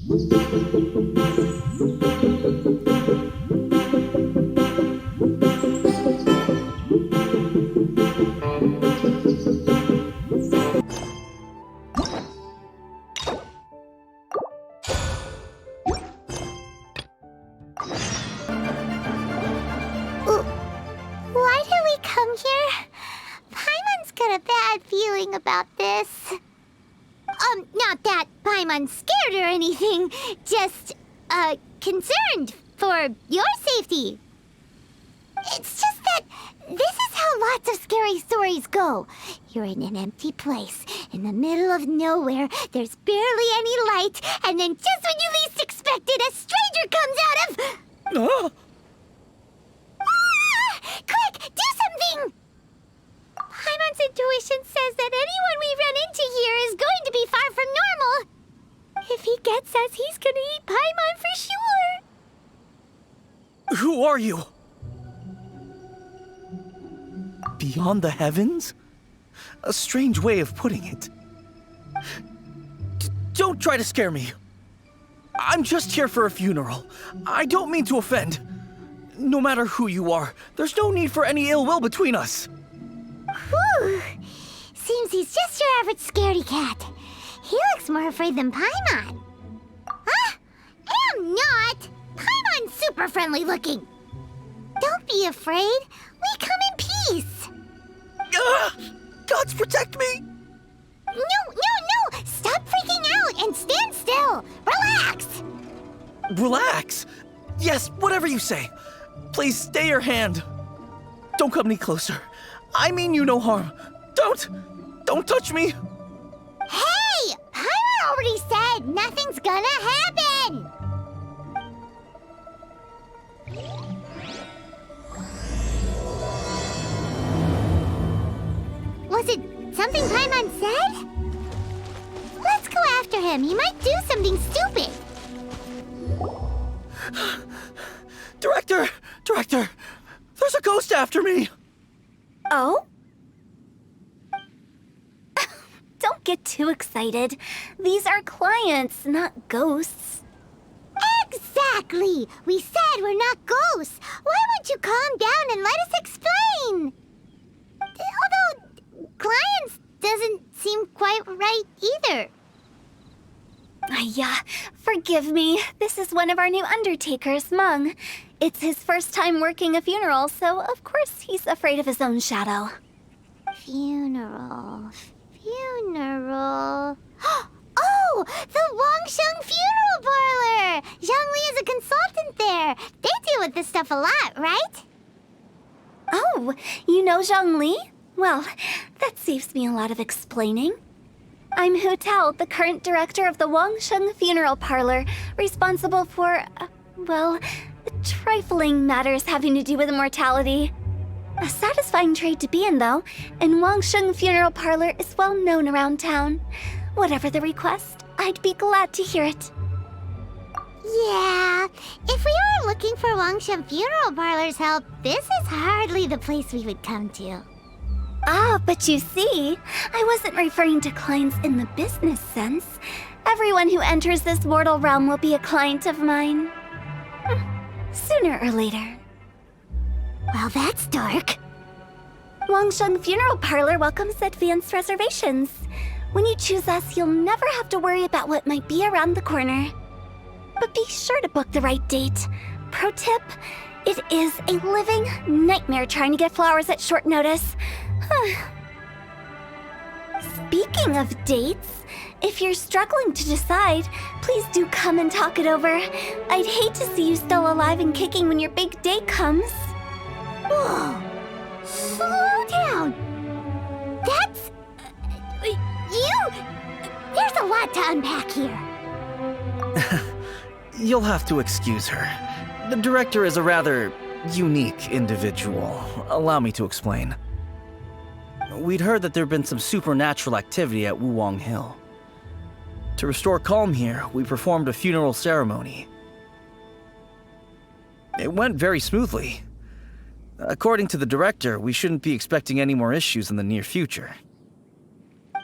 Why did we come here? Paimon's got a bad feeling about this. Not that Paimon's scared or anything, just, concerned for your safety. It's just that this is how lots of scary stories go. You're in an empty place, in the middle of nowhere, there's barely any light, and then just when you least expect it, a stranger comes out of... Quick, do something! Paimon's intuition says that anyone we run into here is going to be far from normal. If he gets us, he's gonna eat Paimon for sure. Who are you? Beyond the heavens? A strange way of putting it. Don't try to scare me. I'm just here for a funeral. I don't mean to offend. No matter who you are, there's no need for any ill will between us. Whew. Seems he's just your average scaredy cat. He looks more afraid than Paimon. I'm not. Paimon's super friendly looking. Don't be afraid. We come in peace. Gods protect me! No! Stop freaking out and stand still. Relax. Relax? Yes, whatever you say. Please stay your hand. Don't come any closer. I mean you no harm. Don't touch me. Hey! Pyro already said nothing's gonna happen! Was it something Paimon said? Let's go after him. He might do something stupid. Director! There's a ghost after me! Oh? Don't get too excited. These are clients, not ghosts. Exactly! We said we're not ghosts. Why won't you calm down and let us explain? Although, clients doesn't seem quite right either. Forgive me. This is one of our new undertakers, Mung. It's his first time working a funeral, so of course he's afraid of his own shadow. Funeral. Oh! The Wangsheng Funeral Parlor! Zhongli is a consultant there. They deal with this stuff a lot, right? Oh, you know Zhongli? Well, that saves me a lot of explaining. I'm Hutao, the current director of the Wangsheng Funeral Parlor, responsible for, trifling matters having to do with immortality. A satisfying trade to be in, though, and Wangsheng Funeral Parlor is well known around town. Whatever the request, I'd be glad to hear it. Yeah, if we were looking for Wangsheng Funeral Parlor's help, this is hardly the place we would come to. Ah, but you see, I wasn't referring to clients in the business sense. Everyone who enters this mortal realm will be a client of mine. Sooner or later. Well, that's dark. Wangsheng Funeral Parlor welcomes advanced reservations. When you choose us, you'll never have to worry about what might be around the corner. But be sure to book the right date. Pro tip, it is a living nightmare trying to get flowers at short notice. Speaking of dates, if you're struggling to decide, please do come and talk it over. I'd hate to see you still alive and kicking when your big day comes. Whoa! Slow down! That's... There's a lot to unpack here. You'll have to excuse her. The director is a rather unique individual. Allow me to explain. We'd heard that there'd been some supernatural activity at Wuwang Hill. To restore calm here, we performed a funeral ceremony. It went very smoothly. According to the director, we shouldn't be expecting any more issues in the near future.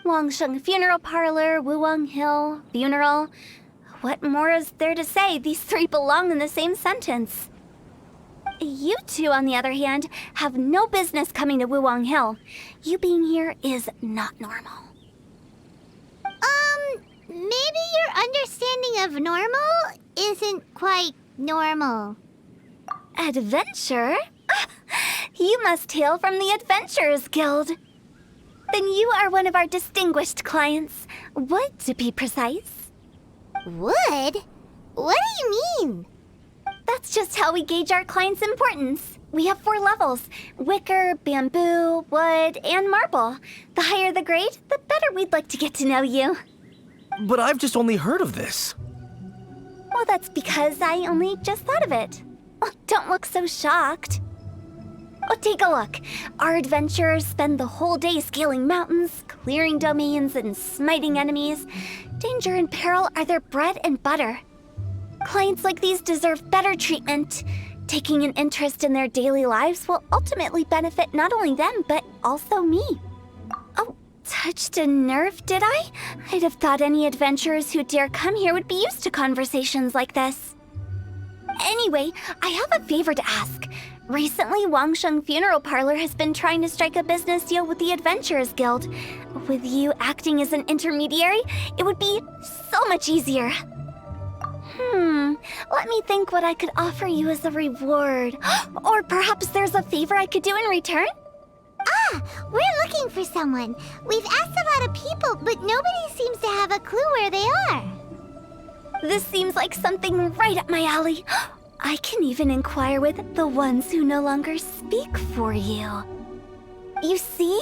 Wangsheng Funeral Parlor, Wuwang Hill, funeral. What more is there to say? These three belong in the same sentence. You two, on the other hand, have no business coming to Wuwang Hill. You being here is not normal. Maybe your understanding of normal isn't quite normal. Adventure? You must hail from the Adventurers Guild. Then you are one of our distinguished clients. Wood, to be precise. Wood? What do you mean? That's just how we gauge our clients' importance. We have 4 levels: wicker, bamboo, wood, and marble. The higher the grade, the better we'd like to get to know you. But I've just only heard of this. Well, that's because I only just thought of it. Oh, don't look so shocked. Oh, take a look. Our adventurers spend the whole day scaling mountains, clearing domains, and smiting enemies. Danger and peril are their bread and butter. Clients like these deserve better treatment. Taking an interest in their daily lives will ultimately benefit not only them, but also me. Oh, touched a nerve, did I? I'd have thought any adventurers who dare come here would be used to conversations like this. Anyway, I have a favor to ask. Recently, Wangsheng Funeral Parlor has been trying to strike a business deal with the Adventurers Guild. With you acting as an intermediary, it would be so much easier. Let me think what I could offer you as a reward. Or perhaps there's a favor I could do in return? We're looking for someone. We've asked a lot of people, but nobody seems to have a clue where they are. This seems like something right up my alley. I can even inquire with the ones who no longer speak for you. You see?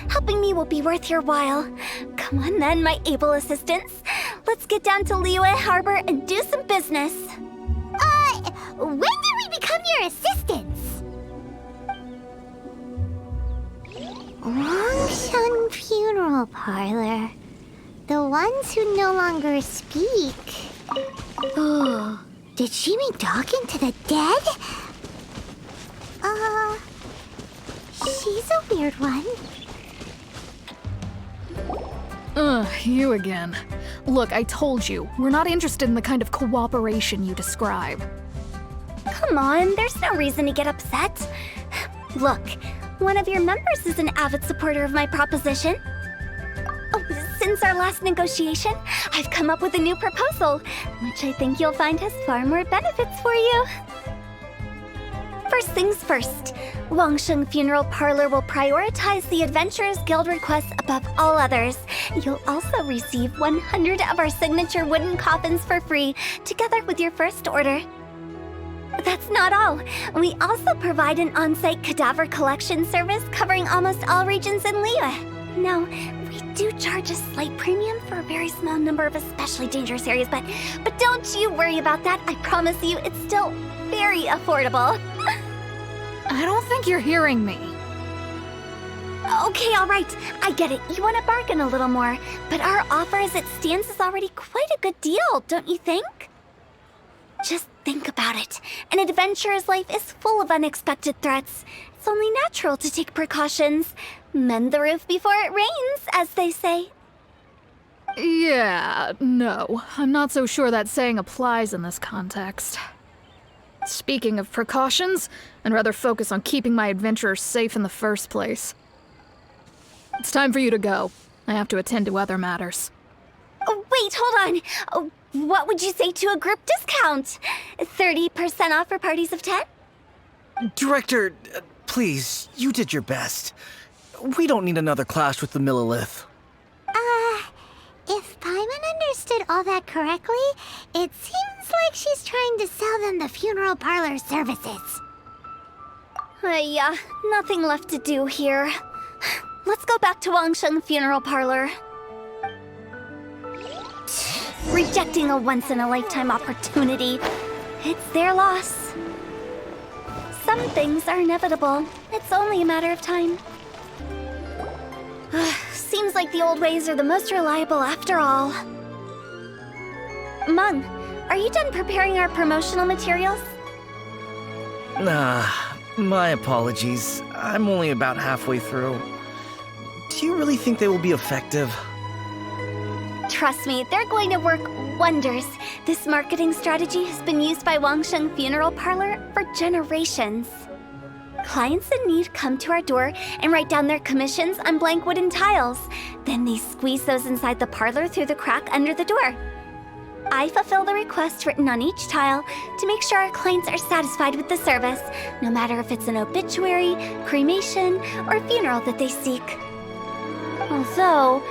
Helping me will be worth your while. Come on then, my able assistants. Let's get down to Liyue Harbor and do some business. When did we become your assistants? Wangsheng Funeral Parlor. The ones who no longer speak. Oh, did she mean talking to the dead? She's a weird one. You again. Look, I told you, we're not interested in the kind of cooperation you describe. Come on, there's no reason to get upset. Look, one of your members is an avid supporter of my proposition. Oh, since our last negotiation, I've come up with a new proposal, which I think you'll find has far more benefits for you. First things first, Wangsheng Funeral Parlor will prioritize the Adventurers Guild requests above all others. You'll also receive 100 of our signature wooden coffins for free, together with your first order. That's not all. We also provide an on-site cadaver collection service covering almost all regions in Liyue. Now, we do charge a slight premium for a very small number of especially dangerous areas, but don't you worry about that. I promise you, it's still very affordable. I don't think you're hearing me. Okay, all right. I get it. You want to bargain a little more, but our offer as it stands is already quite a good deal, don't you think? Just think about it. An adventurer's life is full of unexpected threats. It's only natural to take precautions. Mend the roof before it rains, as they say. Yeah, no. I'm not so sure that saying applies in this context. Speaking of precautions, I'd rather focus on keeping my adventurers safe in the first place. It's time for you to go. I have to attend to other matters. Oh, wait, hold on. Oh, what would you say to a group discount? 30% off for parties of 10? Director, please, you did your best. We don't need another clash with the Millilith. If Paimon understood all that correctly, it seems like she's trying to sell them the funeral parlor services. Yeah, nothing left to do here. Let's go back to Wangsheng Funeral Parlor. Rejecting a once-in-a-lifetime opportunity. It's their loss. Some things are inevitable. It's only a matter of time. Seems like the old ways are the most reliable after all. Mung, are you done preparing our promotional materials? My apologies. I'm only about halfway through. Do you really think they will be effective? Trust me, they're going to work wonders. This marketing strategy has been used by Wangsheng Funeral Parlor for generations. Clients in need come to our door and write down their commissions on blank wooden tiles. Then they squeeze those inside the parlor through the crack under the door. I fulfill the requests written on each tile to make sure our clients are satisfied with the service, no matter if it's an obituary, cremation, or funeral that they seek. Although,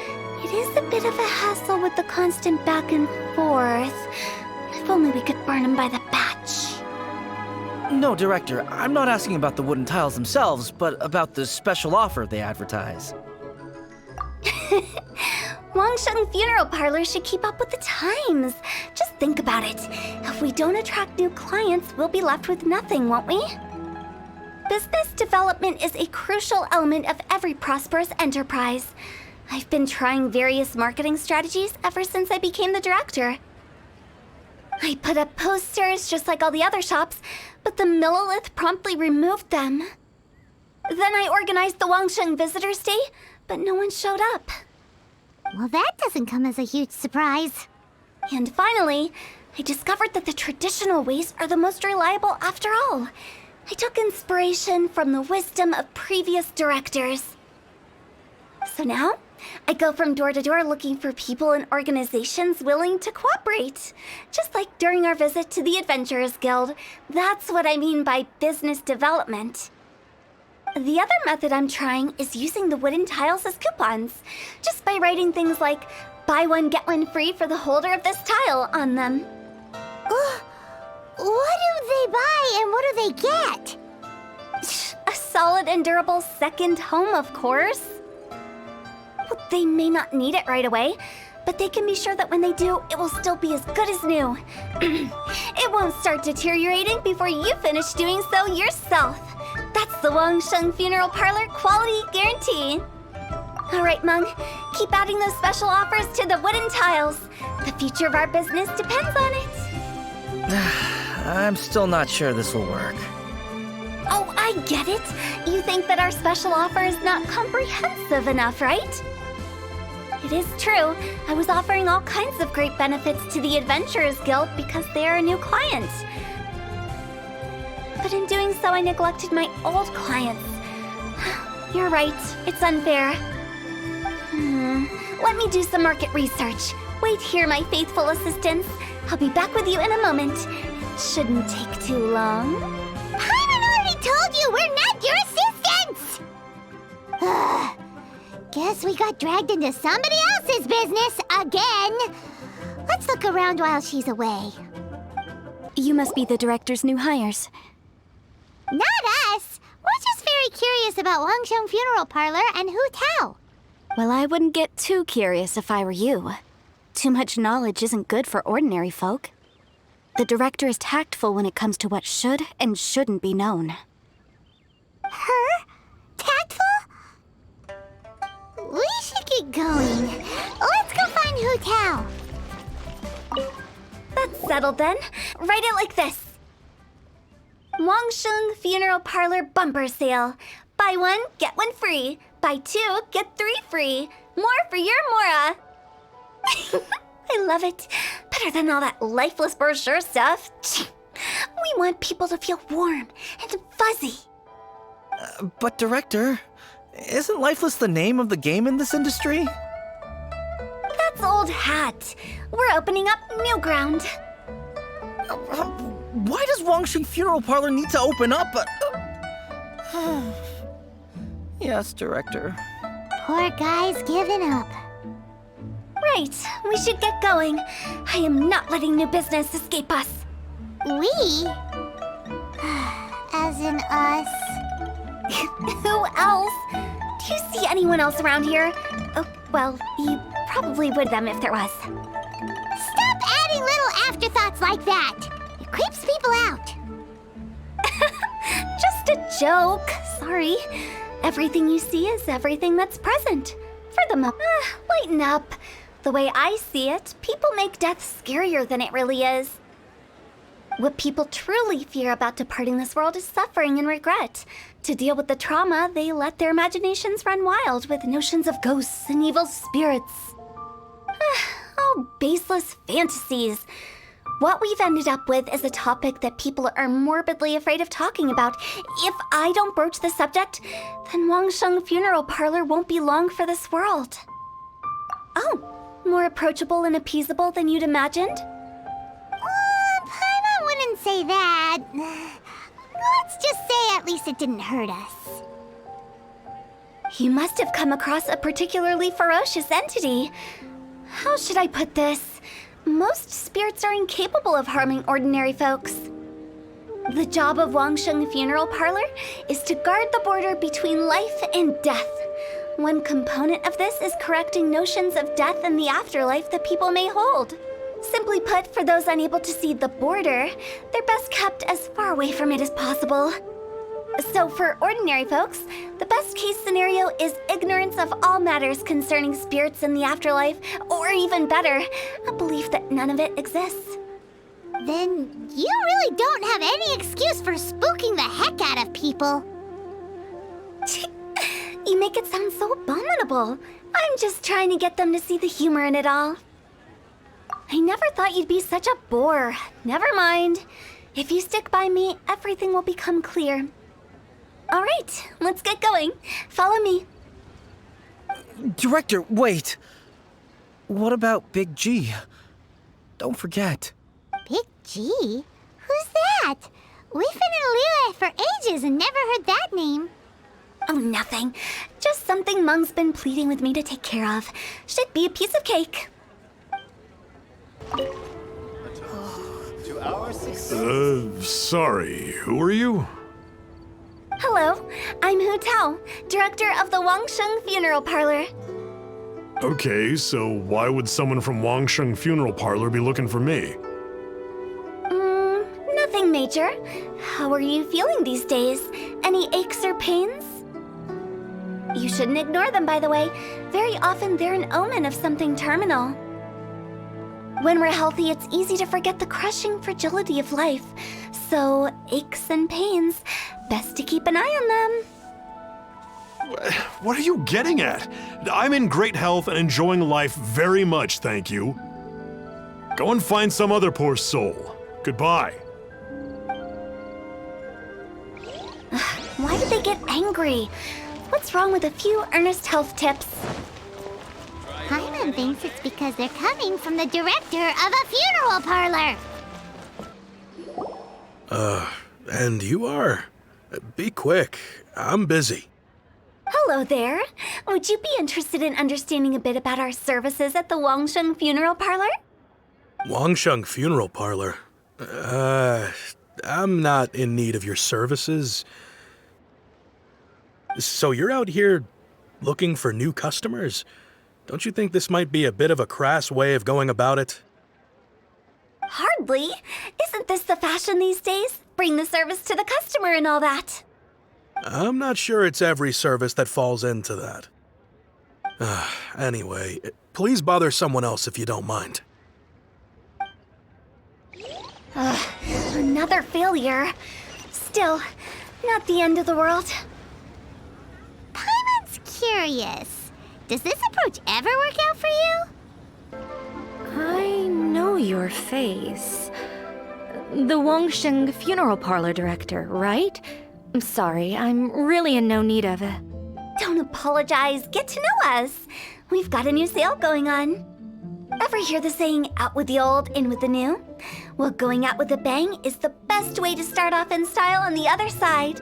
it is a bit of a hassle with the constant back and forth. If only we could burn them by the batch. No, Director, I'm not asking about the wooden tiles themselves, but about the special offer they advertise. Wangsheng Funeral Parlor should keep up with the times. Just think about it. If we don't attract new clients, we'll be left with nothing, won't we? Business development is a crucial element of every prosperous enterprise. I've been trying various marketing strategies ever since I became the director. I put up posters just like all the other shops, but the Millilith promptly removed them. Then I organized the Wangsheng Visitors Day, but no one showed up. Well, that doesn't come as a huge surprise. And finally, I discovered that the traditional ways are the most reliable after all. I took inspiration from the wisdom of previous directors. So now, I go from door to door looking for people and organizations willing to cooperate. Just like during our visit to the Adventurers Guild. That's what I mean by business development. The other method I'm trying is using the wooden tiles as coupons. Just by writing things like, buy one, get one free for the holder of this tile on them. What do they buy and what do they get? A solid and durable second home, of course. Well, they may not need it right away, but they can be sure that when they do, it will still be as good as new. It won't start deteriorating before you finish doing so yourself. That's the Wangsheng Funeral Parlor quality guarantee. All right, Mung, keep adding those special offers to the wooden tiles. The future of our business depends on it. I'm still not sure this will work. Oh, I get it. You think that our special offer is not comprehensive enough, right? It is true. I was offering all kinds of great benefits to the Adventurers Guild because they are a new client. But in doing so, I neglected my old clients. You're right. It's unfair. Let me do some market research. Wait here, my faithful assistants. I'll be back with you in a moment. It shouldn't take too long. Paimon already told you we're not your assistants! Guess we got dragged into somebody else's business again. Let's look around while she's away. You must be the director's new hires. Not us. We're just very curious about Wangsheng Funeral Parlor and Hutao. Well, I wouldn't get too curious if I were you. Too much knowledge isn't good for ordinary folk. The director is tactful when it comes to what should and shouldn't be known. Her? Tactful? We should get going. Let's go find Hutao. That's settled then. Write it like this. Wangsheng Funeral Parlor Bumper Sale. Buy one, get one free. Buy two, get three free. More for your Mora. I love it. Better than all that lifeless brochure stuff. We want people to feel warm and fuzzy. But Director, isn't Lifeless the name of the game in this industry? That's old hat. We're opening up new ground. Why does Wangsheng Funeral Parlor need to open up? Yes, Director. Poor guy's given up. Right, we should get going. I am not letting new business escape us. We? As in us. Who else? Do you see anyone else around here? Oh, well, you probably would them if there was. Stop adding little afterthoughts like that. It creeps people out. Just a joke. Sorry. Everything you see is everything that's present. For the moment. Lighten up. The way I see it, people make death scarier than it really is. What people truly fear about departing this world is suffering and regret. To deal with the trauma, they let their imaginations run wild with notions of ghosts and evil spirits. Oh, baseless fantasies. What we've ended up with is a topic that people are morbidly afraid of talking about. If I don't broach the subject, then Wangsheng Funeral Parlor won't be long for this world. Oh, more approachable and appeasable than you'd imagined? Paimon wouldn't say that. Let's just say at least it didn't hurt us. You must have come across a particularly ferocious entity. How should I put this? Most spirits are incapable of harming ordinary folks. The job of Wangsheng Funeral Parlor is to guard the border between life and death. One component of this is correcting notions of death and the afterlife that people may hold. Simply put, for those unable to see the border, they're best kept as far away from it as possible. So for ordinary folks, the best case scenario is ignorance of all matters concerning spirits in the afterlife, or even better, a belief that none of it exists. Then you really don't have any excuse for spooking the heck out of people. You make it sound so abominable. I'm just trying to get them to see the humor in it all. I never thought you'd be such a bore. Never mind. If you stick by me, everything will become clear. All right, let's get going. Follow me. Director, wait! What about Big G? Don't forget. Big G? Who's that? We've been in Liyue for ages and never heard that name. Oh, nothing. Just something Mung's been pleading with me to take care of. Should be a piece of cake. Sorry, who are you? Hello, I'm Hutao, director of the Wangsheng Funeral Parlor. Okay, so why would someone from Wangsheng Funeral Parlor be looking for me? Nothing major. How are you feeling these days? Any aches or pains? You shouldn't ignore them, by the way. Very often they're an omen of something terminal. When we're healthy, it's easy to forget the crushing fragility of life. So, aches and pains, best to keep an eye on them. What are you getting at? I'm in great health and enjoying life very much, thank you. Go and find some other poor soul. Goodbye. Why did they get angry? What's wrong with a few earnest health tips? Paimon thinks it's because they're coming from the director of a funeral parlor. And you are? Be quick. I'm busy. Hello there. Would you be interested in understanding a bit about our services at the Wangsheng Funeral Parlor? Wangsheng Funeral Parlor? I'm not in need of your services. So you're out here looking for new customers? Don't you think this might be a bit of a crass way of going about it? Hardly. Isn't this the fashion these days? Bring the service to the customer and all that. I'm not sure it's every service that falls into that. Anyway, please bother someone else if you don't mind. Another failure. Still, not the end of the world. Paimon's curious. Does this approach ever work out for you? I know your face. The Wangsheng Funeral Parlor director, right? I'm sorry, I'm really in no need of it. Don't apologize. Get to know us. We've got a new sale going on. Ever hear the saying, out with the old, in with the new? Well, going out with a bang is the best way to start off in style on the other side.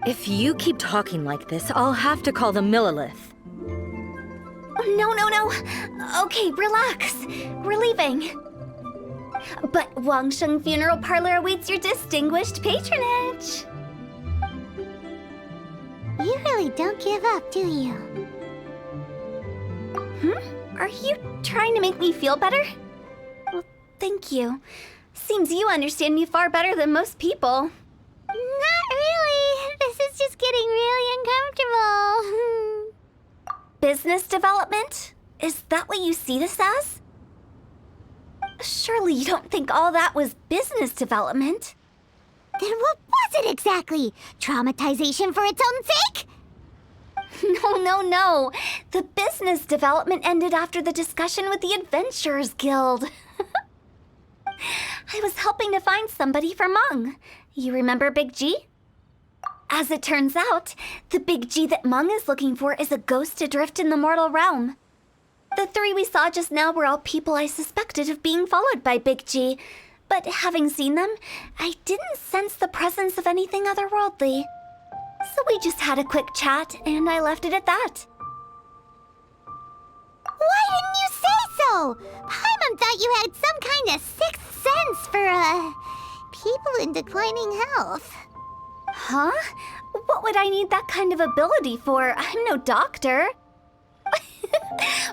If you keep talking like this, I'll have to call the Millilith. No. Okay, relax. We're leaving. But Wangsheng Funeral Parlor awaits your distinguished patronage. You really don't give up, do you? Are you trying to make me feel better? Well, thank you. Seems you understand me far better than most people. Not really. This is just getting really uncomfortable. Business development? Is that what you see this as? Surely you don't think all that was business development? Then what was it exactly? Traumatization for its own sake? No. The business development ended after the discussion with the Adventurers Guild. I was helping to find somebody for Mung. You remember Big G? As it turns out, the Big G that Mung is looking for is a ghost adrift in the mortal realm. The three we saw just now were all people I suspected of being followed by Big G, but having seen them, I didn't sense the presence of anything otherworldly. So we just had a quick chat, and I left it at that. Why didn't you say so? Paimon thought you had some kind of sixth sense for, people in declining health. Huh? What would I need that kind of ability for? I'm no doctor.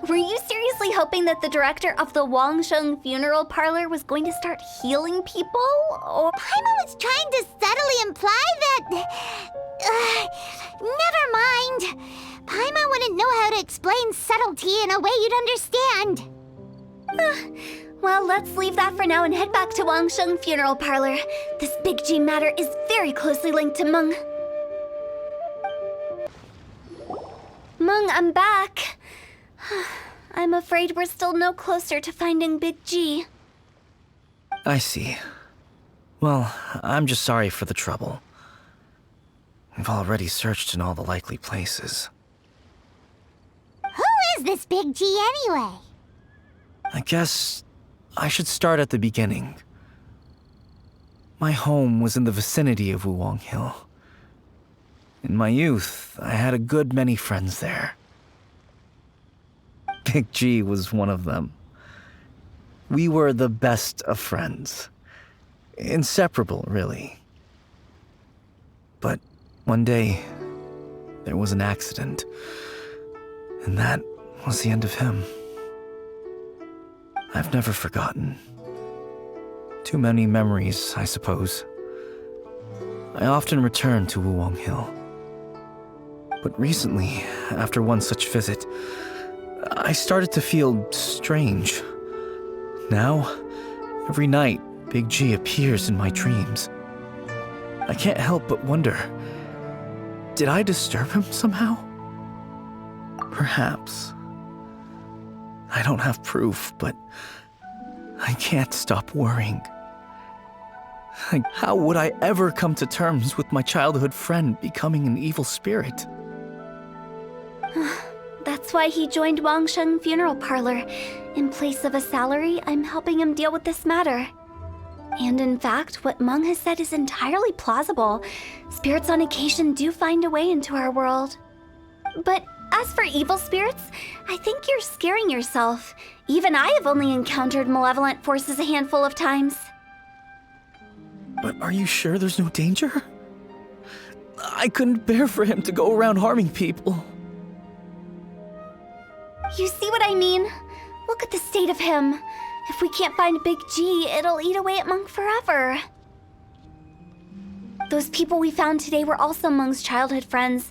Were you seriously hoping that the director of the Wangsheng funeral parlor was going to start healing people? Or Paimon was trying to subtly imply that... never mind. Paimon wouldn't know how to explain subtlety in a way you'd understand. Well, let's leave that for now and head back to Wangsheng funeral parlor. This Big G matter is very closely linked to Mung. Mung, I'm back. I'm afraid we're still no closer to finding Big G. I see. Well, I'm just sorry for the trouble. We've already searched in all the likely places. Who is this Big G anyway? I guess I should start at the beginning. My home was in the vicinity of Wuwang Hill. In my youth, I had a good many friends there. Big G was one of them. We were the best of friends. Inseparable, really. But one day, there was an accident. And that was the end of him. I've never forgotten. Too many memories, I suppose. I often return to Wuwang Hill. But recently, after one such visit, I started to feel strange. Now, every night, Big G appears in my dreams. I can't help but wonder, did I disturb him somehow? Perhaps. I don't have proof, but I can't stop worrying. How would I ever come to terms with my childhood friend becoming an evil spirit? That's why he joined Wangsheng funeral parlor. In place of a salary, I'm helping him deal with this matter. And in fact, what Mung has said is entirely plausible. Spirits on occasion do find a way into our world. But as for evil spirits, I think you're scaring yourself. Even I have only encountered malevolent forces a handful of times. But are you sure there's no danger? I couldn't bear for him to go around harming people. You see what I mean? Look at the state of him. If we can't find Big G, it'll eat away at Mung forever. Those people we found today were also Mung's childhood friends.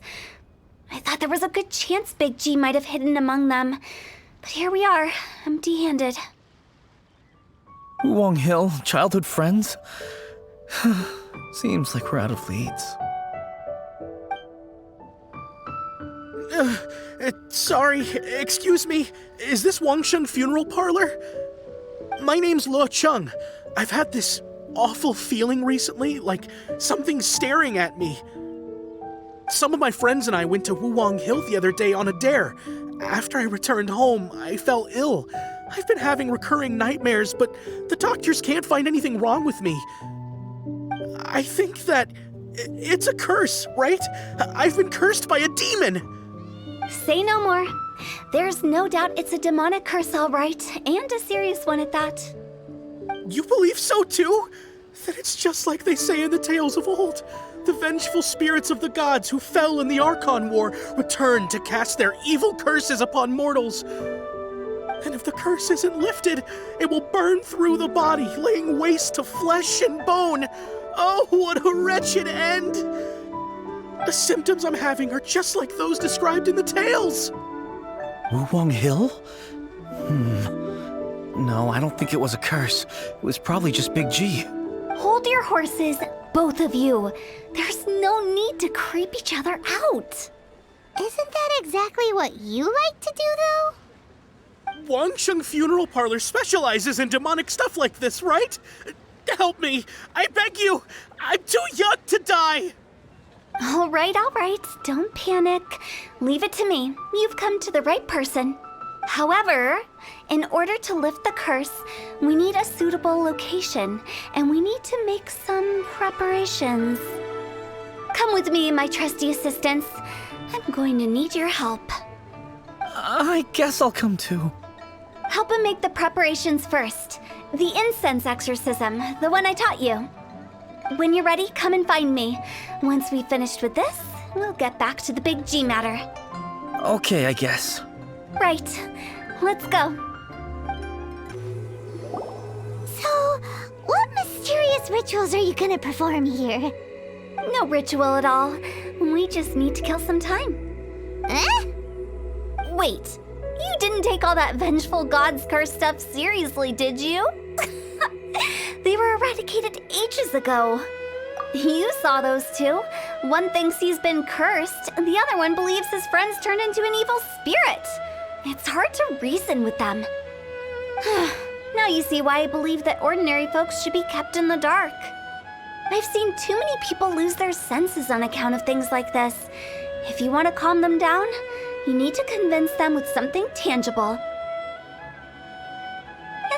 I thought there was a good chance Big G might have hidden among them. But here we are, empty-handed. Wuwang Hill, childhood friends? Seems like we're out of leads. Sorry, excuse me. Is this Wangsheng funeral parlor? My name's Luo Chung. I've had this awful feeling recently, like something's staring at me. Some of my friends and I went to Wuwang Hill the other day on a dare. After I returned home, I fell ill. I've been having recurring nightmares, but the doctors can't find anything wrong with me. I think that it's a curse, right? I've been cursed by a demon. Say no more. There's no doubt it's a demonic curse, all right, and a serious one at that. You believe so too? Then it's just like they say in the tales of old. The vengeful spirits of the gods who fell in the Archon War return to cast their evil curses upon mortals. And if the curse isn't lifted, it will burn through the body, laying waste to flesh and bone. Oh, what a wretched end! The symptoms I'm having are just like those described in the tales. Wuwang Hill? No, I don't think it was a curse. It was probably just Big G. Hold your horses, both of you. There's no need to creep each other out. Isn't that exactly what you like to do, though? Wangsheng Funeral Parlor specializes in demonic stuff like this, right? Help me. I beg you. I'm too young to die. All right. Don't panic. Leave it to me. You've come to the right person. However, in order to lift the curse, we need a suitable location, and we need to make some preparations. Come with me, my trusty assistants. I'm going to need your help. I guess I'll come too. Help him make the preparations first. The incense exorcism, the one I taught you. When you're ready, come and find me. Once we've finished with this, we'll get back to the big G matter. Okay, I guess. Right. Let's go. So, what mysterious rituals are you gonna perform here? No ritual at all. We just need to kill some time. Eh? Wait, you didn't take all that vengeful God's curse stuff seriously, did you? They were eradicated ages ago. You saw those two. One thinks he's been cursed, and the other one believes his friends turned into an evil spirit. It's hard to reason with them. Now you see why I believe that ordinary folks should be kept in the dark. I've seen too many people lose their senses on account of things like this. If you want to calm them down, you need to convince them with something tangible.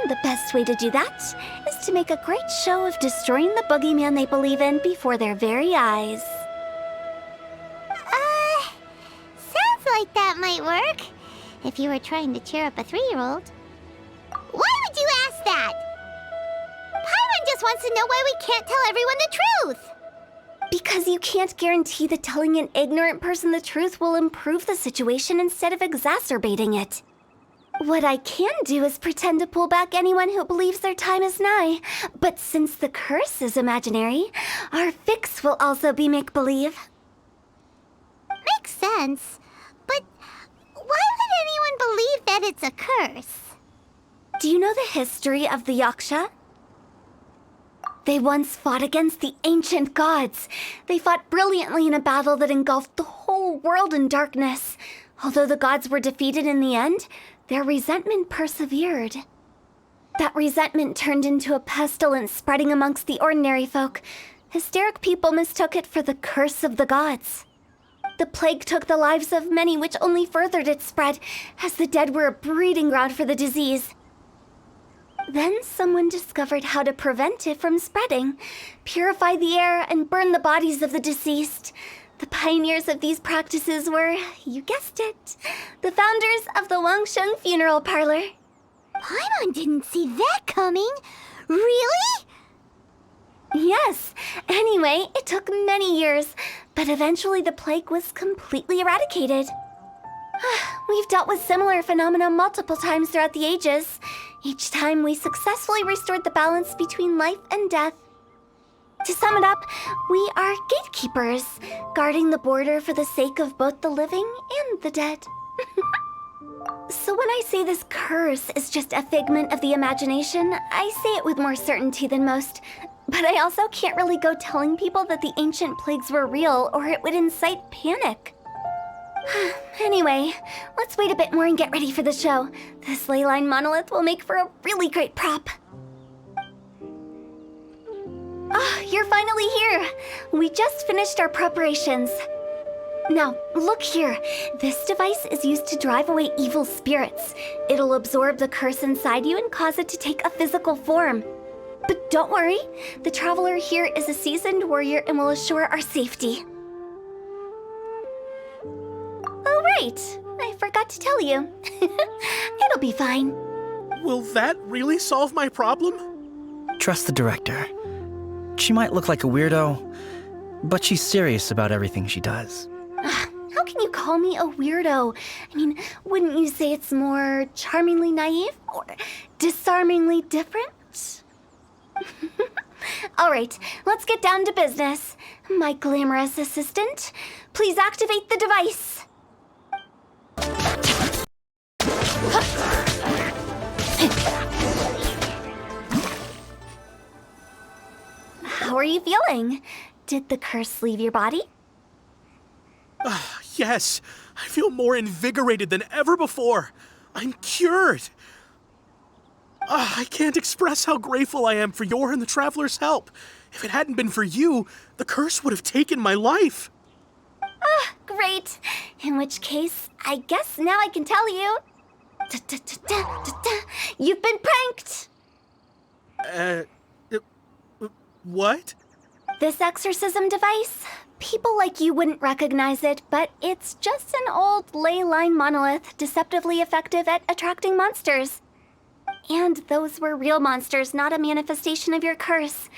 And the best way to do that is to make a great show of destroying the boogeyman they believe in before their very eyes. Sounds like that might work. If you were trying to cheer up a 3-year-old. Why would you ask that? Paimon just wants to know why we can't tell everyone the truth. Because you can't guarantee that telling an ignorant person the truth will improve the situation instead of exacerbating it. What I can do is pretend to pull back anyone who believes their time is nigh. But since the curse is imaginary, our fix will also be make-believe. Makes sense. But why would anyone believe that it's a curse? Do you know the history of the Yaksha? They once fought against the ancient gods. They fought brilliantly in a battle that engulfed the whole world in darkness. Although the gods were defeated in the end, their resentment persevered. That resentment turned into a pestilence spreading amongst the ordinary folk. Hysteric people mistook it for the curse of the gods. The plague took the lives of many, which only furthered its spread, as the dead were a breeding ground for the disease. Then someone discovered how to prevent it from spreading, purify the air, and burn the bodies of the deceased. The pioneers of these practices were, you guessed it, the founders of the Wangsheng Funeral Parlor. Paimon didn't see that coming. Really? Yes. Anyway, it took many years, but eventually the plague was completely eradicated. We've dealt with similar phenomena multiple times throughout the ages. Each time we successfully restored the balance between life and death. To sum it up, we are gatekeepers, guarding the border for the sake of both the living and the dead. So when I say this curse is just a figment of the imagination, I say it with more certainty than most. But I also can't really go telling people that the ancient plagues were real, or it would incite panic. Anyway, let's wait a bit more and get ready for the show. This leyline monolith will make for a really great prop. You're finally here! We just finished our preparations. Now, look here. This device is used to drive away evil spirits. It'll absorb the curse inside you and cause it to take a physical form. But don't worry, the traveler here is a seasoned warrior and will assure our safety. Oh, right. I forgot to tell you. It'll be fine. Will that really solve my problem? Trust the director. She might look like a weirdo, but she's serious about everything she does. How can you call me a weirdo? I mean, wouldn't you say it's more charmingly naive or disarmingly different? All right, let's get down to business. My glamorous assistant, please activate the device. How are you feeling? Did the curse leave your body? Yes, I feel more invigorated than ever before. I'm cured. I can't express how grateful I am for your and the Traveler's help. If it hadn't been for you, the curse would have taken my life. Great. In which case, I guess now I can tell you. You've been pranked! What? This exorcism device? People like you wouldn't recognize it, but it's just an old ley line monolith deceptively effective at attracting monsters. And those were real monsters, not a manifestation of your curse.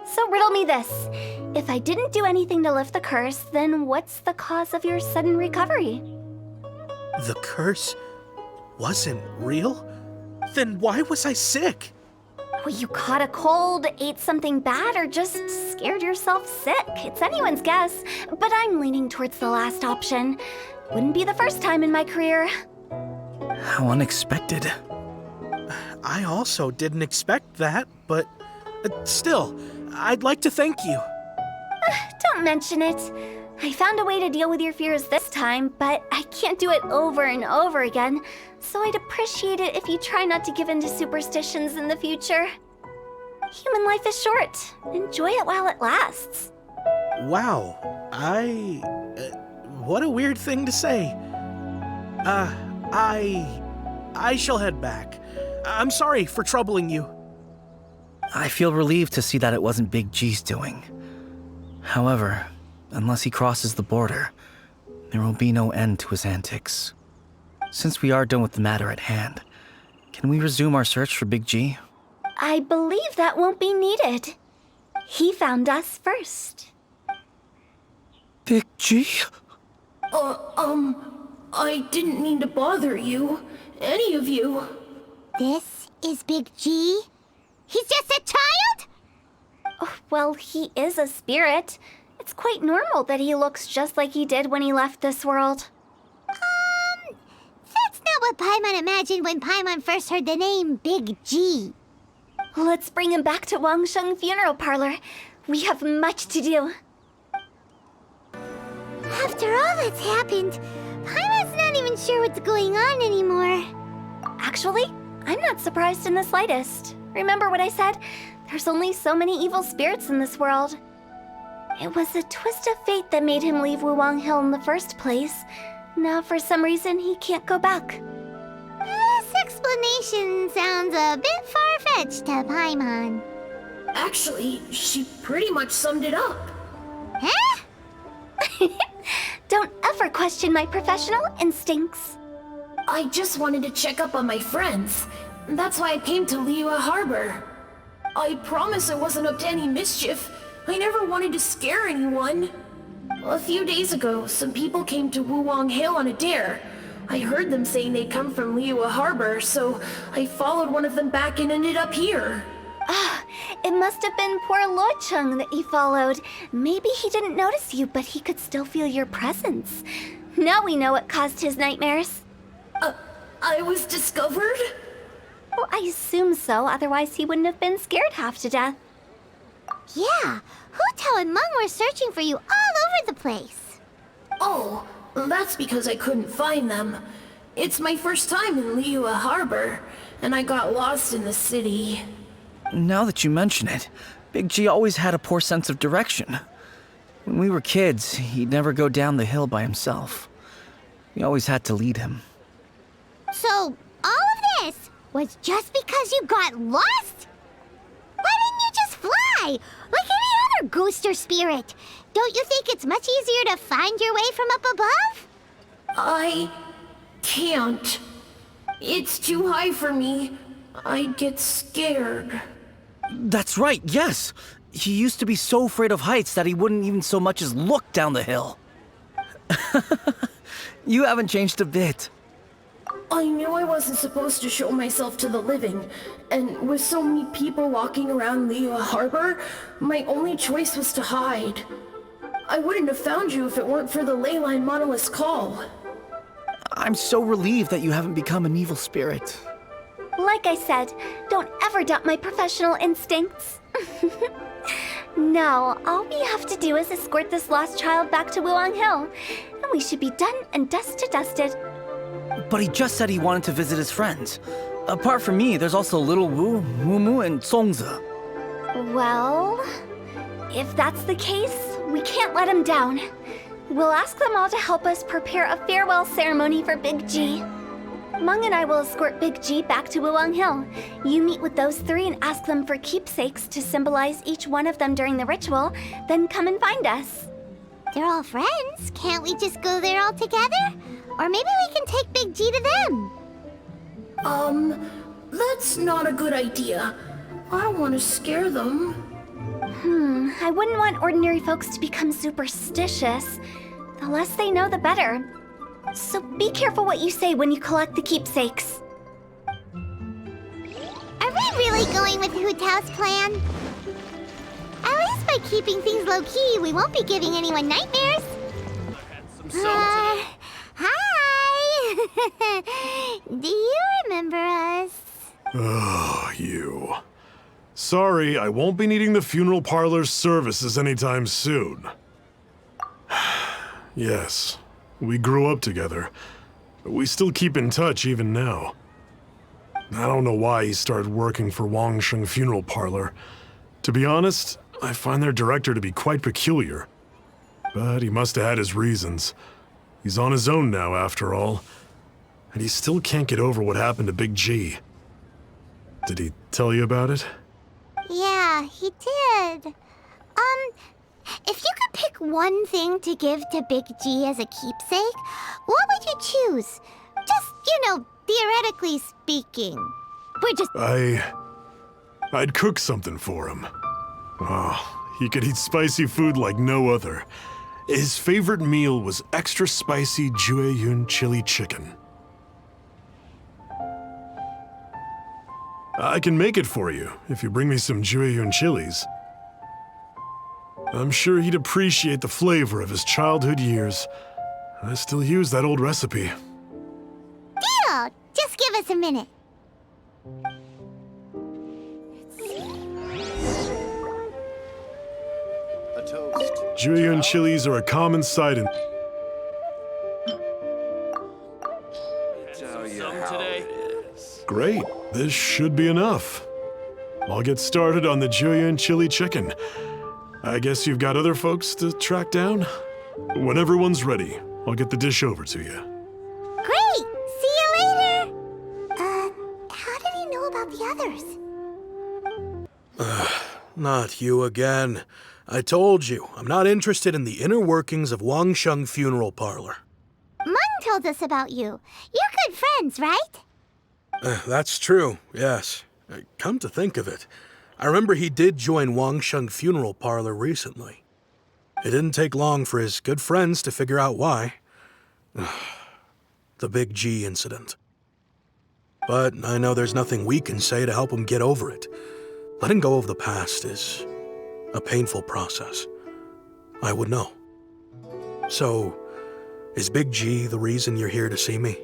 So riddle me this. If I didn't do anything to lift the curse, then what's the cause of your sudden recovery? The curse wasn't real? Then why was I sick? Well, you caught a cold, ate something bad, or just scared yourself sick. It's anyone's guess, but I'm leaning towards the last option. Wouldn't be the first time in my career. How unexpected. I also didn't expect that, but still, I'd like to thank you. Don't mention it. I found a way to deal with your fears this time, but I can't do it over and over again, so I'd appreciate it if you try not to give in to superstitions in the future. Human life is short. Enjoy it while it lasts. Wow, what a weird thing to say. I shall head back. I'm sorry for troubling you. I feel relieved to see that it wasn't Big G's doing. However, unless he crosses the border, there will be no end to his antics. Since we are done with the matter at hand, can we resume our search for Big G? I believe that won't be needed. He found us first. Big G? I didn't mean to bother you. Any of you. This is Big G? He's just a child? Oh, well, he is a spirit. It's quite normal that he looks just like he did when he left this world. That's not what Paimon imagined when Paimon first heard the name Big G. Let's bring him back to Wangsheng Funeral Parlor. We have much to do. After all that's happened, Paimon's not even sure what's going on anymore. Actually, I'm not surprised in the slightest. Remember what I said? There's only so many evil spirits in this world. It was a twist of fate that made him leave Wuwang Hill in the first place. Now, for some reason, he can't go back. This explanation sounds a bit far-fetched to Paimon. Actually, she pretty much summed it up. Huh? Don't ever question my professional instincts. I just wanted to check up on my friends. That's why I came to Liyue Harbor. I promise I wasn't up to any mischief. I never wanted to scare anyone. A few days ago, some people came to Wuwang Hill on a dare. I heard them saying they'd come from Liyue Harbor, so I followed one of them back and ended up here. It must have been poor Lo Chung that you followed. Maybe he didn't notice you, but he could still feel your presence. Now we know what caused his nightmares. I was discovered? Well, I assume so, otherwise he wouldn't have been scared half to death. Yeah, Hutao and Meng were searching for you all over the place. Oh, that's because I couldn't find them. It's my first time in Liyue Harbor, and I got lost in the city. Now that you mention it, Big G always had a poor sense of direction. When we were kids, he'd never go down the hill by himself. We always had to lead him. So, all of this was just because you got lost? Why didn't you just fly? Like any other ghost or spirit? Don't you think it's much easier to find your way from up above? I can't. It's too high for me. I'd get scared. That's right, yes! He used to be so afraid of heights that he wouldn't even so much as look down the hill. You haven't changed a bit. I knew I wasn't supposed to show myself to the living, and with so many people walking around Liyue Harbor, my only choice was to hide. I wouldn't have found you if it weren't for the Leyline Monolith's call. I'm so relieved that you haven't become an evil spirit. Like I said, don't ever doubt my professional instincts. Now, all we have to do is escort this lost child back to Wuwang Hill, and we should be done and dust to dusted. but he just said he wanted to visit his friends. Apart from me, there's also Little Wu, Mumu, and Songza. Well, if that's the case, we can't let him down. We'll ask them all to help us prepare a farewell ceremony for Big G. Mung and I will escort Big G back to Wuwang Hill. You meet with those three and ask them for keepsakes to symbolize each one of them during the ritual, then come and find us. They're all friends. Can't we just go there all together? Or maybe we can take Big G to them. That's not a good idea. I don't want to scare them. I wouldn't want ordinary folks to become superstitious. The less they know, the better. So be careful what you say when you collect the keepsakes. Are we really going with Hutao's plan? At least by keeping things low-key, we won't be giving anyone nightmares. Hi! Do you remember us? Oh, you. Sorry, I won't be needing the funeral parlor's services anytime soon. Yes, we grew up together. But we still keep in touch even now. I don't know why he started working for Wangsheng Funeral Parlor. To be honest, I find their director to be quite peculiar. But he must have had his reasons. He's on his own now, after all. And he still can't get over what happened to Big G. Did he tell you about it? Yeah, he did. If you could pick one thing to give to Big G as a keepsake, what would you choose? Just, theoretically speaking. We're just... I'd cook something for him. Oh, he could eat spicy food like no other. His favorite meal was extra spicy Jueyun chili chicken. I can make it for you if you bring me some Jueyun chilies. I'm sure he'd appreciate the flavor of his childhood years. I still use that old recipe. Deal! Just give us a minute. Jueyun chilies are a common sight in... Great, this should be enough. I'll get started on the Jueyun chili chicken. I guess you've got other folks to track down? When everyone's ready, I'll get the dish over to you. Great! See you later! How did he know about the others? Not you again. I told you, I'm not interested in the inner workings of Wangsheng Funeral Parlor. Mung told us about you. You're good friends, right? That's true, yes. Come to think of it, I remember he did join Wangsheng Funeral Parlor recently. It didn't take long for his good friends to figure out why. The Big G incident. But I know there's nothing we can say to help him get over it. Letting go of the past is a painful process. I would know. So, is Big G the reason you're here to see me?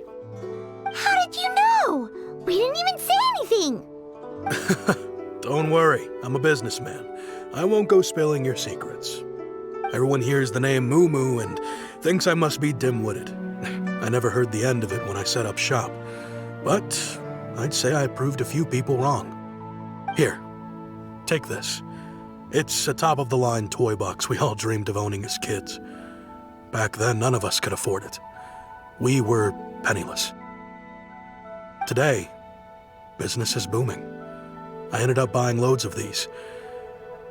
How did you know? We didn't even say anything. Don't worry, I'm a businessman. I won't go spilling your secrets. Everyone hears the name Moo Moo and thinks I must be dim-witted. I never heard the end of it when I set up shop. But I'd say I proved a few people wrong. Here, take this. It's a top-of-the-line toy box we all dreamed of owning as kids. Back then, none of us could afford it. We were penniless. Today, business is booming. I ended up buying loads of these.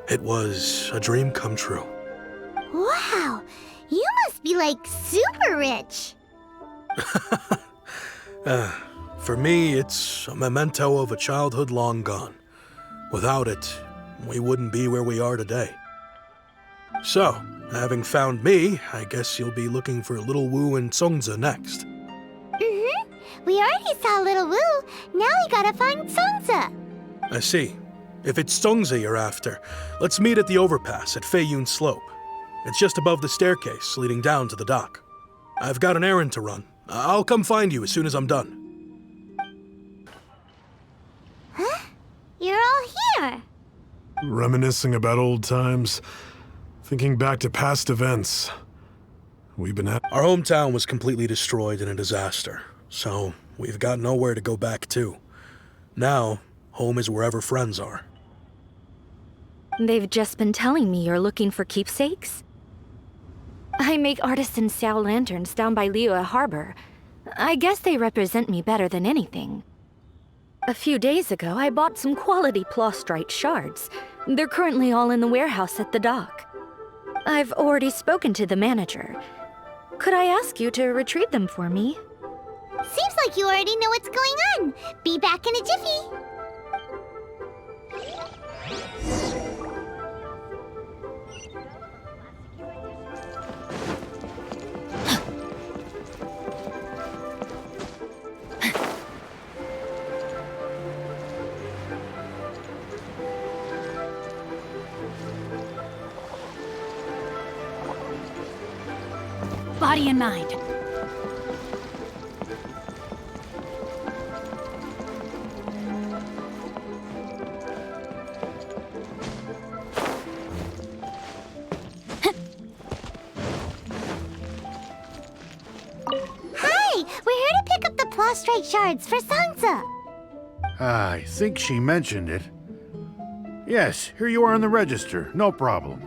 It was a dream come true. Wow, you must be like super rich. For me, it's a memento of a childhood long gone. Without it, we wouldn't be where we are today. So, having found me, I guess you'll be looking for Little Wu and Songza next. We already saw Little Wu. Now we gotta find Songza. I see. If it's Songza you're after, let's meet at the overpass at Feiyun Slope. It's just above the staircase leading down to the dock. I've got an errand to run. I'll come find you as soon as I'm done. Huh? You're all here. Reminiscing about old times, thinking back to past events. We've been at... Our hometown was completely destroyed in a disaster, So, we've got nowhere to go back to. Now, home is wherever friends are. They've just been telling me you're looking for keepsakes? I make artisan Sao lanterns down by Liyue Harbor. I guess they represent me better than anything. A few days ago, I bought some quality plastrite shards. They're currently all in the warehouse at the dock. I've already spoken to the manager. Could I ask you to retrieve them for me? Seems like you already know what's going on. Be back in a jiffy. Body and mind. Hi, we're here to pick up the plastrite shards for Sansa. I think she mentioned it. Yes, here you are on the register. No problem.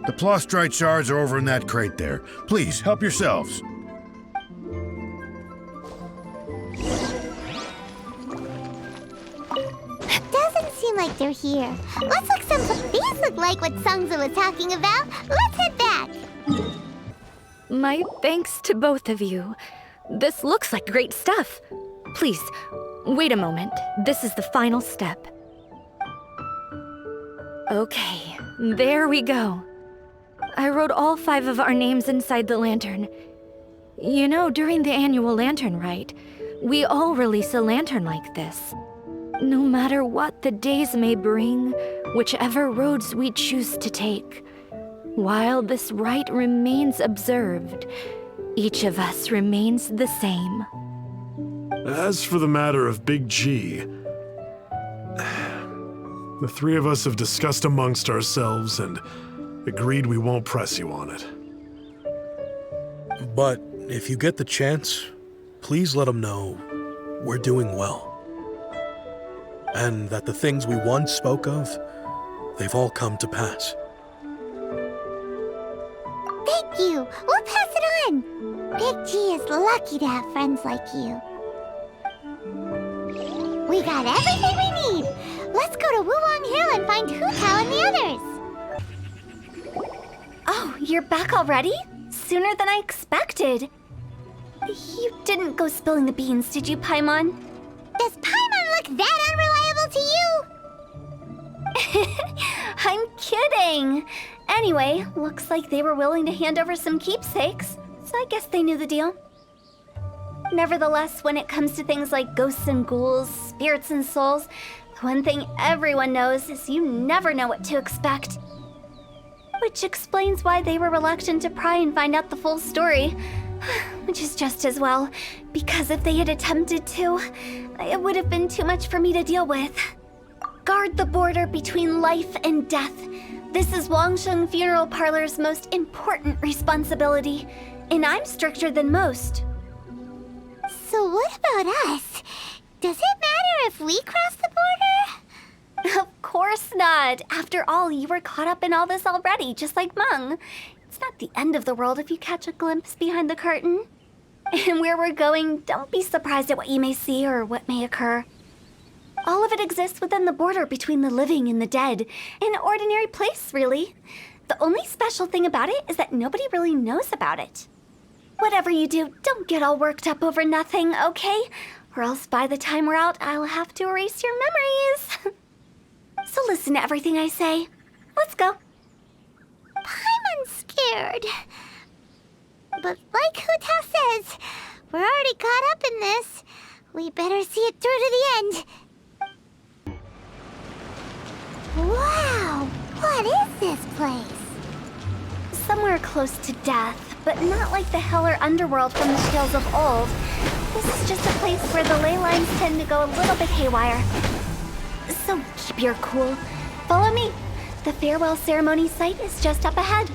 The plastrite shards are over in that crate there. Please, help yourselves. Doesn't seem like they're here. Let's look some. These look like what Sansa was talking about. Let's head back. My thanks to both of you. This looks like great stuff. Please, wait a moment. This is the final step. Okay, there we go. I wrote all 5 of our names inside the lantern. You know, during the annual lantern rite, we all release a lantern like this. No matter what the days may bring, whichever roads we choose to take, while this rite remains observed, each of us remains the same. As for the matter of Big G, the 3 of us have discussed amongst ourselves and agreed we won't press you on it. But if you get the chance, please let them know we're doing well. And that the things we once spoke of, they've all come to pass. Thank you. We'll pass it on. Big G is lucky to have friends like you. We got everything we need. Let's go to Wuwang Hill and find Hutao and the others. Oh, you're back already? Sooner than I expected. You didn't go spilling the beans, did you, Paimon? Does Paimon look that unreliable to you? I'm kidding. Anyway, looks like they were willing to hand over some keepsakes, so I guess they knew the deal. Nevertheless, when it comes to things like ghosts and ghouls, spirits and souls, the one thing everyone knows is you never know what to expect. Which explains why they were reluctant to pry and find out the full story. Which is just as well, because if they had attempted to, it would have been too much for me to deal with. Guard the border between life and death. This is Wangsheng Funeral Parlor's most important responsibility, and I'm stricter than most. So what about us? Does it matter if we cross the border? Of course not. After all, you were caught up in all this already, just like Meng. It's not the end of the world if you catch a glimpse behind the curtain. And where we're going, don't be surprised at what you may see or what may occur. All of it exists within the border between the living and the dead. An ordinary place, really. The only special thing about it is that nobody really knows about it. Whatever you do, don't get all worked up over nothing, okay? Or else by the time we're out, I'll have to erase your memories. So listen to everything I say. Let's go. Paimon's scared. But like Hutao says, we're already caught up in this. We better see it through to the end. Wow! What is this place? Somewhere close to death, but not like the hell or underworld from the tales of old. This is just a place where the ley lines tend to go a little bit haywire. So keep your cool. Follow me. The farewell ceremony site is just up ahead.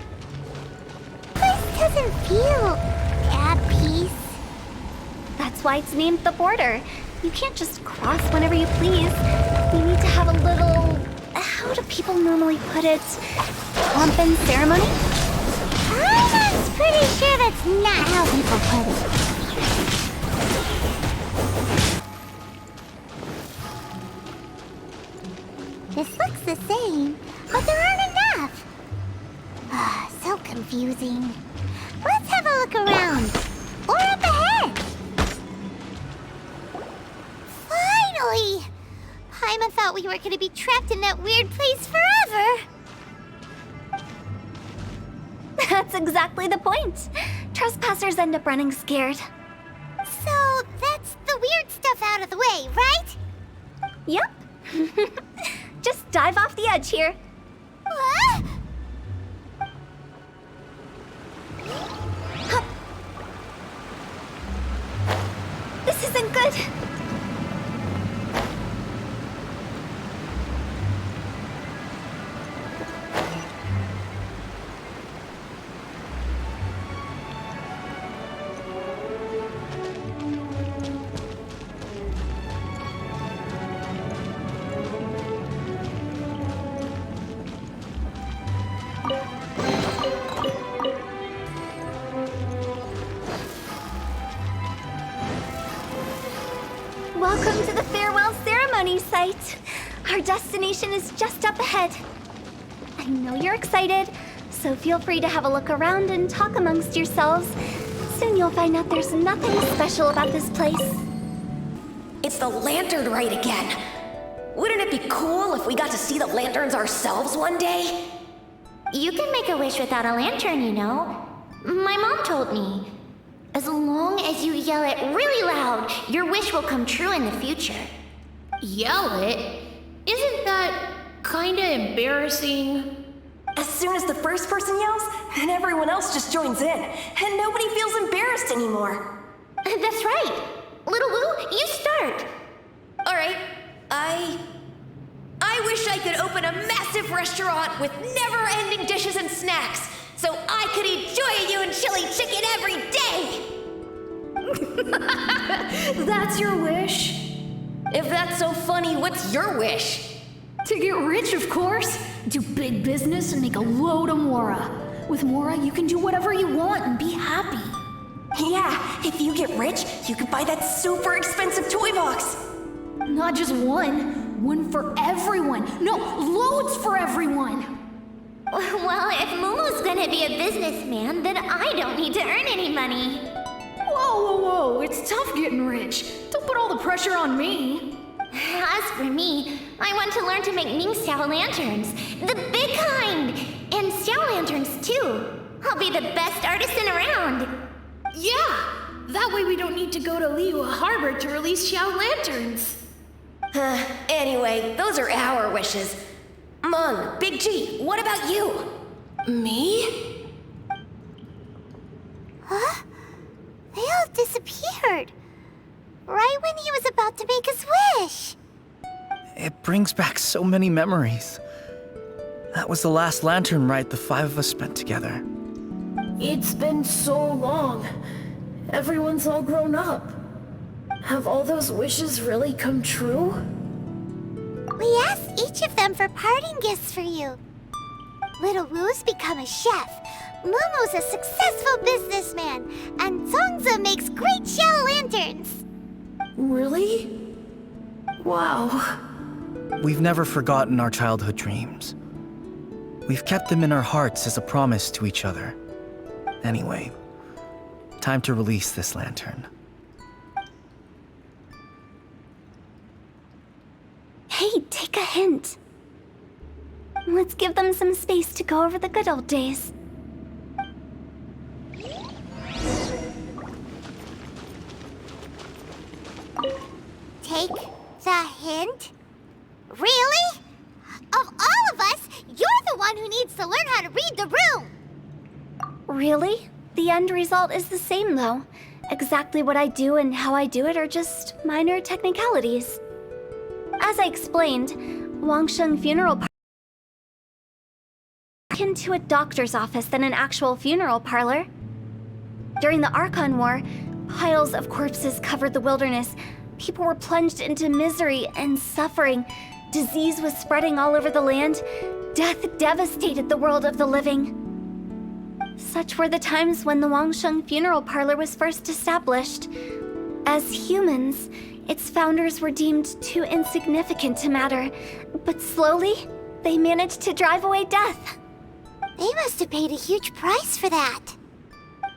This doesn't feel at peace. That's That's why it's named the border. You can't just cross whenever you please. You need to have a little... how do people normally put it? Pomp and ceremony? I'm pretty sure that's not how people put it. This looks the same, but there aren't enough. So confusing. Let's have a look around. Or up ahead. Finally! Paimon thought we were going to be trapped in that weird place forever. That's exactly the point. Trespassers end up running scared. So that's the weird stuff out of the way, right? Yep. Just dive off the edge here. What? Hup. This isn't good. Welcome to the farewell ceremony site. Our destination is just up ahead. I know you're excited, so feel free to have a look around and talk amongst yourselves. Soon you'll find out there's nothing special about this place. It's the lantern rite again. Wouldn't it be cool if we got to see the lanterns ourselves one day? You can make a wish without a lantern, you know. My mom told me. As long as you yell it really loud, your wish will come true in the future. Yell it? Isn't that kinda embarrassing? As soon as the first person yells, then everyone else just joins in, and nobody feels embarrassed anymore. That's right. Little Wu, you start. All right, I wish I could open a massive restaurant with never-ending dishes and snacks, so I could eat Joy and chili chicken every day! That's your wish? If that's so funny, what's your wish? To get rich, of course. Do big business and make a load of Mora. With Mora, you can do whatever you want and be happy. Yeah, if you get rich, you can buy that super expensive toy box. Not just one. One for everyone. No, loads for everyone. Well, if Momo's gonna be a businessman, then I don't need to earn any money. Whoa, whoa, whoa. It's tough getting rich. Don't put all the pressure on me. As for me, I want to learn to make Ning Xiao lanterns. The big kind! And Xiao lanterns, too. I'll be the best artisan around. Yeah! That way we don't need to go to Liyue Harbor to release Xiao lanterns. Anyway, those are our wishes. Mung, Big G, what about you? Me? Huh? They all disappeared. Right when he was about to make his wish. It brings back so many memories. That was the last lantern rite the five of us spent together. It's been so long. Everyone's all grown up. Have all those wishes really come true? We asked each of them for parting gifts for you. Little Wu's become a chef. Momo's a successful businessman. And Zongza makes great Xiao lanterns. Really? Wow. We've never forgotten our childhood dreams. We've kept them in our hearts as a promise to each other. Anyway, time to release this lantern. Hey, take a hint. Let's give them some space to go over the good old days. Take the hint? Really? Of all of us, you're the one who needs to learn how to read the room! Really? The end result is the same, though. Exactly what I do and how I do it are just minor technicalities. As I explained, Wangsheng Funeral Parlor is akin to a doctor's office than an actual funeral parlor. During the Archon War, Piles of corpses covered the wilderness. People were plunged into misery and suffering. Disease was spreading all over the land. Death devastated the world of the living. Such were the times when the Wangsheng Funeral Parlor was first established. As humans, its founders were deemed too insignificant to matter, but slowly, they managed to drive away death. They must have paid a huge price for that.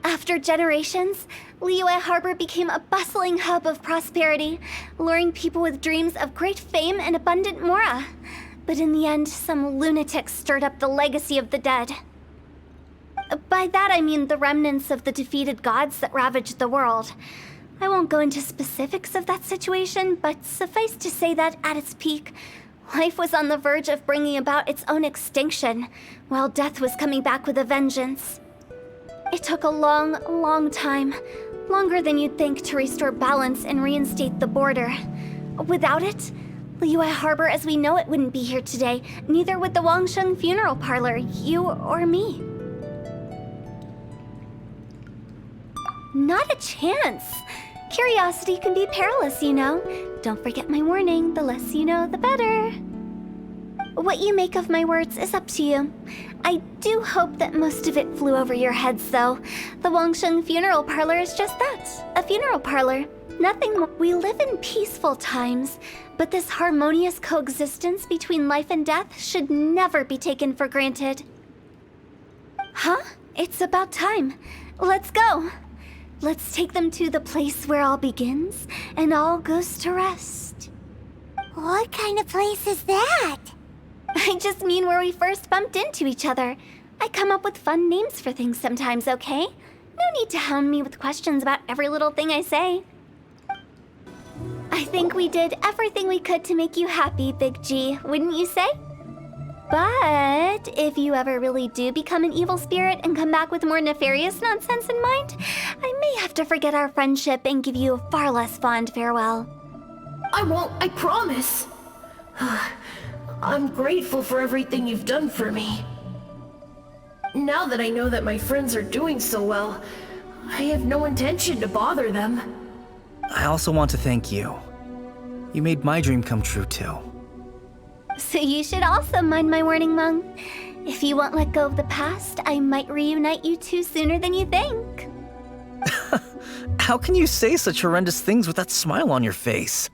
After generations, Liyue Harbor became a bustling hub of prosperity, luring people with dreams of great fame and abundant mora. But in the end, some lunatics stirred up the legacy of the dead. By that I mean the remnants of the defeated gods that ravaged the world. I won't go into specifics of that situation, but suffice to say that at its peak, life was on the verge of bringing about its own extinction, while death was coming back with a vengeance. It took a long, long time, longer than you'd think, to restore balance and reinstate the border. Without it, Liyue Harbor as we know it wouldn't be here today, neither would the Wangsheng Funeral Parlor, you or me. Not a chance. Curiosity can be perilous, you know. Don't forget my warning, the less you know, the better. What you make of my words is up to you. I do hope that most of it flew over your heads, though. The Wangsheng Funeral Parlor is just that, a funeral parlor. Nothing more. We live in peaceful times, but this harmonious coexistence between life and death should never be taken for granted. Huh? It's about time. Let's go. Let's take them to the place where all begins and all goes to rest. What kind of place is that? I just mean where we first bumped into each other. I come up with fun names for things sometimes, okay? No need to hound me with questions about every little thing I say. I think we did everything we could to make you happy, Big G, wouldn't you say? But if you ever really do become an evil spirit and come back with more nefarious nonsense in mind, I may have to forget our friendship and give you a far less fond farewell. I won't, I promise. I'm grateful for everything you've done for me. Now that I know that my friends are doing so well, I have no intention to bother them. I also want to thank you. You made my dream come true, too. So you should also mind my warning, Mung. If you won't let go of the past, I might reunite you two sooner than you think. How can you say such horrendous things with that smile on your face?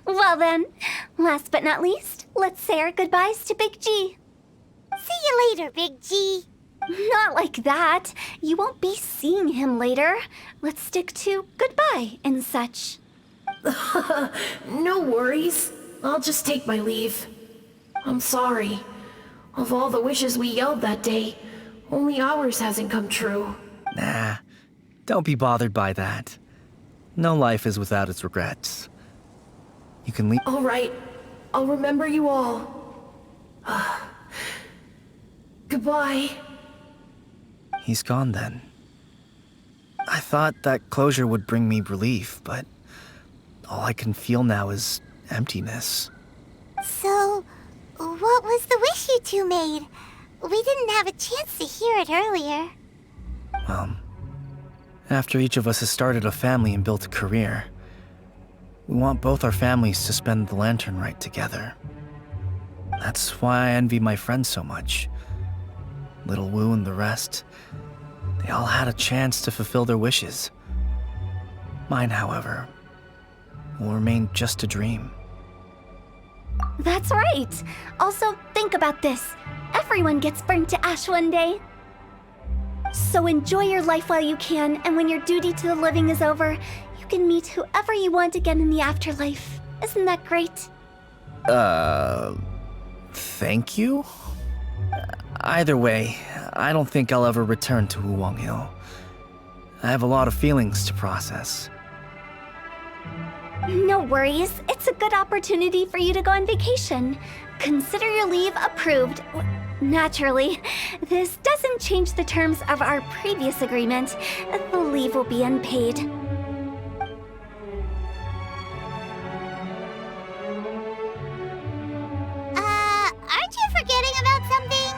Well then, last but not least, let's say our goodbyes to Big G. See you later, Big G. Not like that. You won't be seeing him later. Let's stick to goodbye and such. No worries. I'll just take my leave. I'm sorry. Of all the wishes we yelled that day, only ours hasn't come true. Nah, don't be bothered by that. No life is without its regrets. You can leave. All right. I'll remember you all. Goodbye. He's gone then. I thought that closure would bring me relief, but all I can feel now is emptiness. So, what was the wish you two made? We didn't have a chance to hear it earlier. Well, after each of us has started a family and built a career, we want both our families to spend the Lantern Rite together. That's why I envy my friends so much. Little Wu and the rest, they all had a chance to fulfill their wishes. Mine, however, will remain just a dream. That's right. Also, think about this. Everyone gets burned to ash one day. So enjoy your life while you can, and when your duty to the living is over, you can meet whoever you want again in the afterlife. Isn't that great? Thank you? Either way, I don't think I'll ever return to Wuwang Hill. I have a lot of feelings to process. No worries. It's a good opportunity for you to go on vacation. Consider your leave approved. Naturally, this doesn't change the terms of our previous agreement. The leave will be unpaid. Aren't you forgetting about something?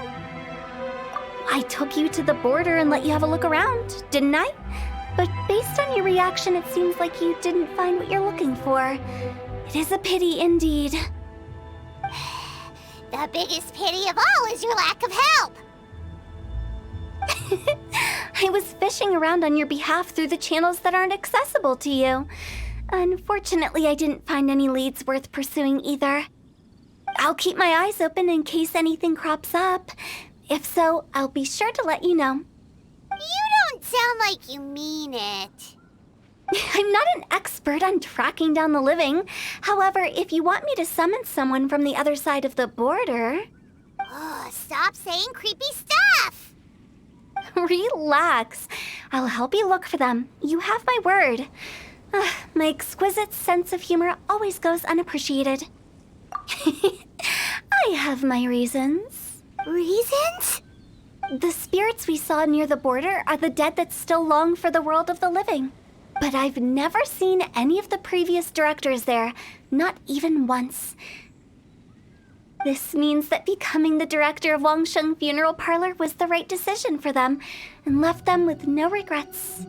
I took you to the border and let you have a look around, didn't I? But based on your reaction, it seems like you didn't find what you're looking for. It is a pity indeed. The biggest pity of all is your lack of help. I was fishing around on your behalf through the channels that aren't accessible to you. Unfortunately, I didn't find any leads worth pursuing either. I'll keep my eyes open in case anything crops up. If so, I'll be sure to let you know. You don't sound like you mean it. I'm not an expert on tracking down the living. However, if you want me to summon someone from the other side of the border... Oh, stop saying creepy stuff! Relax. I'll help you look for them. You have my word. My exquisite sense of humor always goes unappreciated. I have my reasons. Reasons? The spirits we saw near the border are the dead that still long for the world of the living. But I've never seen any of the previous directors there, not even once. This means that becoming the director of Wangsheng Funeral Parlor was the right decision for them, and left them with no regrets.